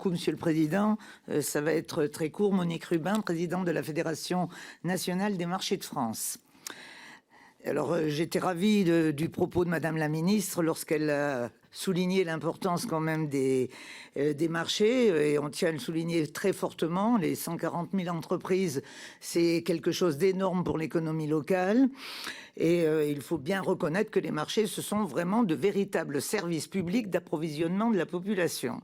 beaucoup, Monsieur le Président. Ça va être très court. Monique Rubin, présidente de la Fédération nationale des marchés de France. Alors, j'étais ravie du propos de Madame la Ministre lorsqu'elle a souligné l'importance quand même des marchés, et on tient à le souligner très fortement. Les 140 000 entreprises, c'est quelque chose d'énorme pour l'économie locale. Et il faut bien reconnaître que les marchés, ce sont vraiment de véritables services publics d'approvisionnement de la population.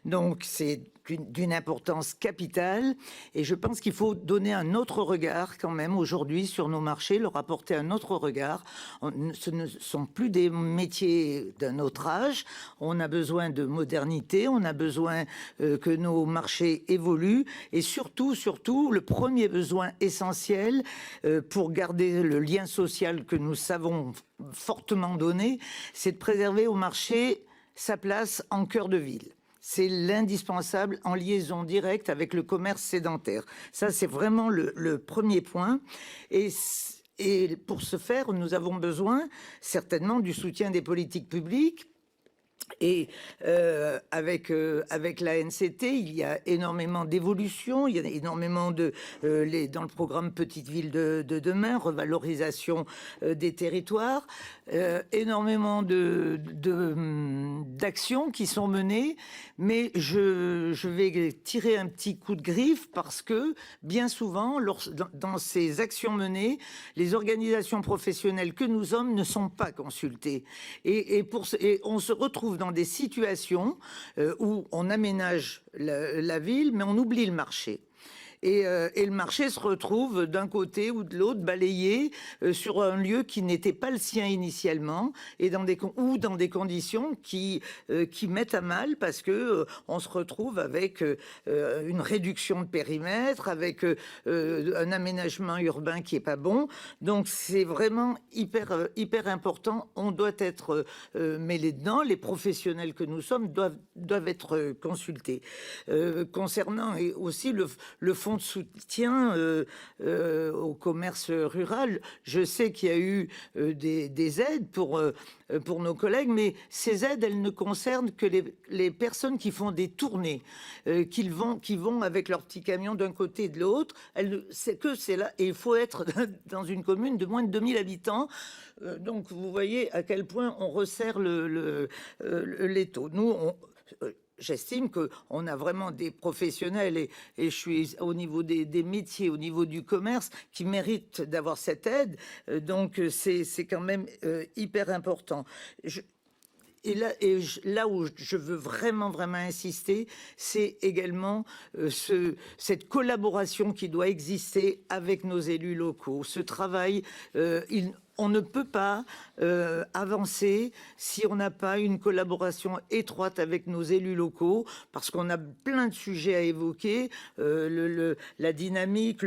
Donc, c'est d'une importance capitale, et je pense qu'il faut donner un autre regard quand même aujourd'hui sur nos marchés, leur apporter un autre regard. Ce ne sont plus des métiers d'un autre âge, on a besoin de modernité, on a besoin que nos marchés évoluent, et surtout, le premier besoin essentiel pour garder le lien social que nous savons fortement donner, c'est de préserver au marché sa place en cœur de ville. C'est l'indispensable en liaison directe avec le commerce sédentaire. Ça, c'est vraiment le premier point. Et pour ce faire, nous avons besoin certainement du soutien des politiques publiques. Et avec l'ANCT, il y a énormément d'évolutions, il y a énormément dans le programme Petites Villes de demain, revalorisation des territoires, énormément d'actions qui sont menées, mais je vais tirer un petit coup de griffe parce que bien souvent, dans ces actions menées, les organisations professionnelles que nous sommes ne sont pas consultées. Et on se retrouve dans des situations où on aménage la ville, mais on oublie le marché. Et le marché se retrouve d'un côté ou de l'autre balayé sur un lieu qui n'était pas le sien initialement, et dans des conditions qui mettent à mal, parce que on se retrouve avec une réduction de périmètre, avec un aménagement urbain qui est pas bon. Donc c'est vraiment hyper important. On doit être mêlé dedans. Les professionnels que nous sommes doivent être consultés. Concernant aussi le fonds de soutien au commerce rural, je sais qu'il y a eu des aides pour nos collègues, mais ces aides, elles ne concernent que les personnes qui font des tournées, qui vont avec leur petit camion d'un côté et de l'autre. C'est là, et il faut être dans une commune de moins de 2000 habitants. Donc vous voyez à quel point on resserre l'étau. Nous, j'estime qu'on a vraiment des professionnels, et je suis au niveau des métiers, au niveau du commerce, qui méritent d'avoir cette aide. Donc c'est quand même hyper important. Là où je veux vraiment insister, c'est également cette collaboration qui doit exister avec nos élus locaux. Ce travail, on ne peut pas avancer si on n'a pas une collaboration étroite avec nos élus locaux, parce qu'on a plein de sujets à évoquer, la dynamique,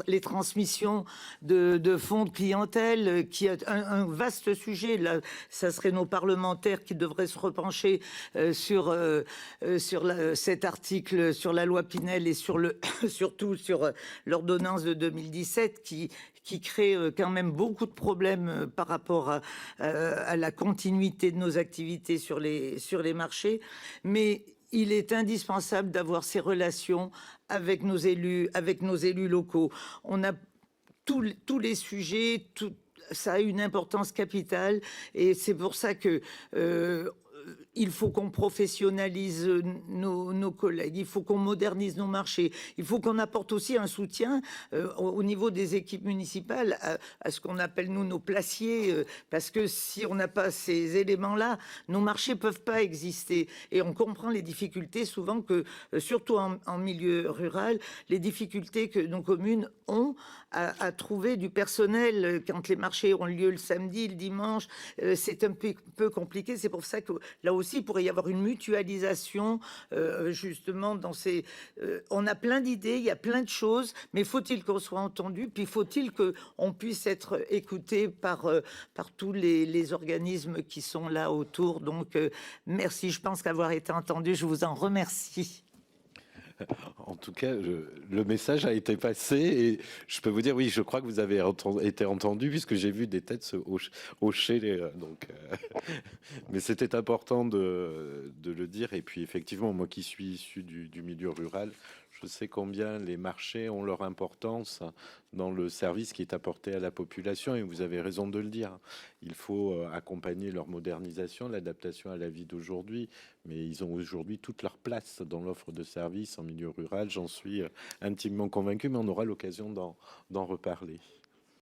les transmissions de fonds de clientèle, qui est un vaste sujet. Là, ça serait nos parlementaires qui devraient se repencher sur cet article, sur la loi Pinel, et surtout sur l'ordonnance de 2017 qui crée quand même beaucoup de problèmes par rapport à la continuité de nos activités sur les marchés. Mais il est indispensable d'avoir ces relations avec nos élus locaux. On a tous les sujets, ça a une importance capitale, et c'est pour ça que il faut qu'on professionnalise nos collègues, il faut qu'on modernise nos marchés, il faut qu'on apporte aussi un soutien au niveau des équipes municipales à ce qu'on appelle, nous, nos placiers, parce que si on n'a pas ces éléments-là, nos marchés peuvent pas exister. Et on comprend les difficultés souvent que, surtout en milieu rural, les difficultés que nos communes ont à trouver du personnel quand les marchés ont lieu le samedi, le dimanche. C'est un peu compliqué. C'est pour ça que là aussi, il pourrait y avoir une mutualisation, justement, dans ces... on a plein d'idées, il y a plein de choses, mais faut-il qu'on soit entendu, puis faut-il qu'on puisse être écouté par tous les organismes qui sont là autour. Donc, merci, je pense qu'avoir été entendu, je vous en remercie. En tout cas, le message a été passé et je peux vous dire, oui, je crois que vous avez été entendu puisque j'ai vu des têtes se hocher. Mais c'était important de le dire. Et puis effectivement, moi qui suis issu du milieu rural, je sais combien les marchés ont leur importance dans le service qui est apporté à la population. Et vous avez raison de le dire. Il faut accompagner leur modernisation, l'adaptation à la vie d'aujourd'hui. Mais ils ont aujourd'hui toute leur place dans l'offre de services en milieu rural. J'en suis intimement convaincu, mais on aura l'occasion d'en reparler.